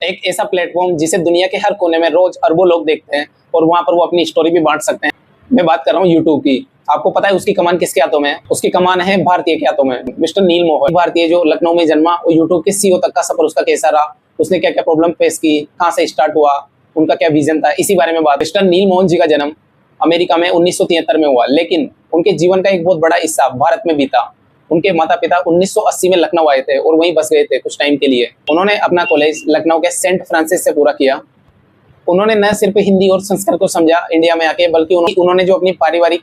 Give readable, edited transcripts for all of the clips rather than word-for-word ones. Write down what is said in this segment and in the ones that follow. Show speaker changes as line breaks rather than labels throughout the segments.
एक ऐसा प्लेटफॉर्म जिसे दुनिया के हर कोने में रोज अरबों लोग देखते हैं और वहां पर वो अपनी स्टोरी भी बांट सकते हैं। मैं बात कर रहा हूँ यूट्यूब की। आपको पता है उसकी कमान किसके हाथों में है? उसकी कमान है भारतीय के हाथों में। मिस्टर नील मोहन, भारतीय जो लखनऊ में जन्मा और यूट्यूब के सीईओ तक का सफर उसका कैसा रहा, उसने क्या क्या प्रॉब्लम फेस की, कहाँ से स्टार्ट हुआ, उनका क्या विजन था, इसी बारे में बात। मिस्टर नील मोहन जी का जन्म अमेरिका में 1973 में हुआ, लेकिन उनके जीवन का एक बहुत बड़ा हिस्सा भारत में बीता। उनके माता पिता 1980 में लखनऊ आए थे और वहीं बस गए थे कुछ टाइम के लिए। उन्होंने अपना कॉलेज लखनऊ के सेंट फ्रांसिस से पूरा किया। उन्होंने न सिर्फ हिंदी और संस्कृत को समझा इंडिया में आके, बल्कि उन्होंने जो अपनी पारिवारिक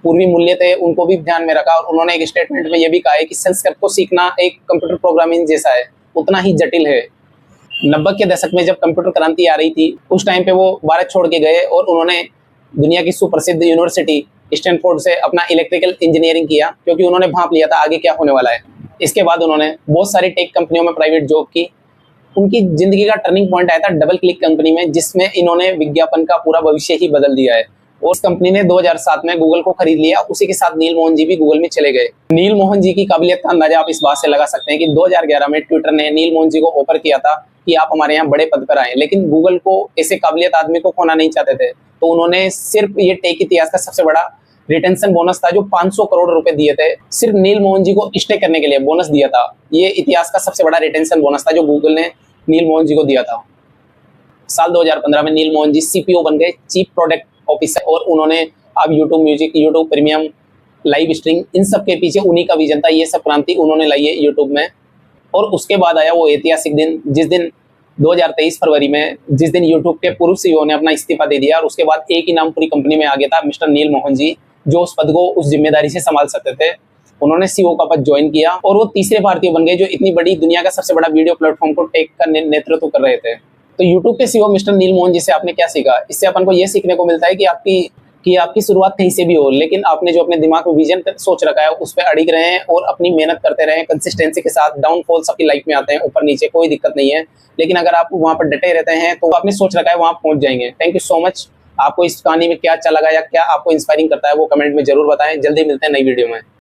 पूर्वी मूल्य थे उनको भी ध्यान में रखा। और उन्होंने एक स्टेटमेंट में ये भी कहा है कि संस्कृत को सीखना एक कंप्यूटर प्रोग्रामिंग जैसा है, उतना ही जटिल है। 90 के दशक में जब कंप्यूटर क्रांति आ रही थी, उस टाइम पे वो भारत छोड़ के गए और उन्होंने दुनिया की सुप्रसिद्ध यूनिवर्सिटी स्टैनफोर्ड से अपना इलेक्ट्रिकल इंजीनियरिंग किया, क्योंकि उन्होंने भांप लिया था आगे क्या होने वाला है। इसके बाद उन्होंने बहुत सारी टेक कंपनियों में प्राइवेट जॉब की। उनकी जिंदगी का टर्निंग पॉइंट आया था डबल क्लिक कंपनी में, जिसमें इन्होंने विज्ञापन का पूरा भविष्य ही बदल दिया है। और उस कंपनी ने 2007 में गूगल को खरीद लिया। उसी के साथ नील मोहन जी भी गूगल में चले गए। नील मोहन जी की काबिलियत का अंदाजा आप इस बात से लगा सकते हैं कि 2011 में ट्विटर ने नील मोहन जी को ऑफर किया था कि आप हमारे यहाँ बड़े पद पर आए, लेकिन गूगल को ऐसे काबिलियत आदमी को खोना नहीं चाहते थे। तो उन्होंने सिर्फ ये टेक इतिहास का सबसे बड़ा रिटेंशन बोनस था जो 500 करोड़ रुपए दिए थे, सिर्फ नील मोहन जी को स्टे करने के लिए बोनस दिया था। ये इतिहास का सबसे बड़ा रिटेंशन बोनस था जो गूगल ने नील मोहन जी को दिया था। साल 2015 में नील मोहन जी सीपीओ बन गए, चीफ प्रोडक्ट ऑफिसर। और उन्होंने अब YouTube music, YouTube premium, live stream, इन सब के पीछे उन्हीं का विजन था। ये सब क्रांति उन्होंने लाई है यूट्यूब में। और उसके बाद आया वो ऐतिहासिक दिन, जिस दिन 2023 फरवरी में, जिस दिन यूट्यूब के पूर्व सीईओ ने अपना इस्तीफा दे दिया। और उसके बाद एक ही नाम पूरी कंपनी में आ गया था, मिस्टर नील मोहन जी, जो उस पद को उस जिम्मेदारी से संभाल सकते थे। उन्होंने सीईओ का पद ज्वाइन किया और वो तीसरे भारतीय बन गए जो इतनी बड़ी दुनिया का सबसे बड़ा वीडियो प्लेटफॉर्म को टेक का नेतृत्व कर रहे थे। तो यूट्यूब के सीईओ मिस्टर नील मोहन जी से आपने क्या सीखा? इससे अपन को ये सीखने को मिलता है कि आपकी शुरुआत कहीं से भी हो, लेकिन आपने जो अपने दिमाग में विजन सोच रखा है उस पर अड़िग रहें और अपनी मेहनत करते रहें कंसिस्टेंसी के साथ। डाउनफॉल्स आपकी लाइफ में आते हैं, ऊपर नीचे, कोई दिक्कत नहीं है, लेकिन अगर आप वहां पर डटे रहते हैं तो आपने सोच रखा है वहां पहुंच जाएंगे। Thank you so much. आपको इस कहानी में क्या अच्छा लगा या क्या आपको इंस्पायरिंग करता है वो कमेंट में जरूर बताएं। जल्दी मिलते हैं नई वीडियो में।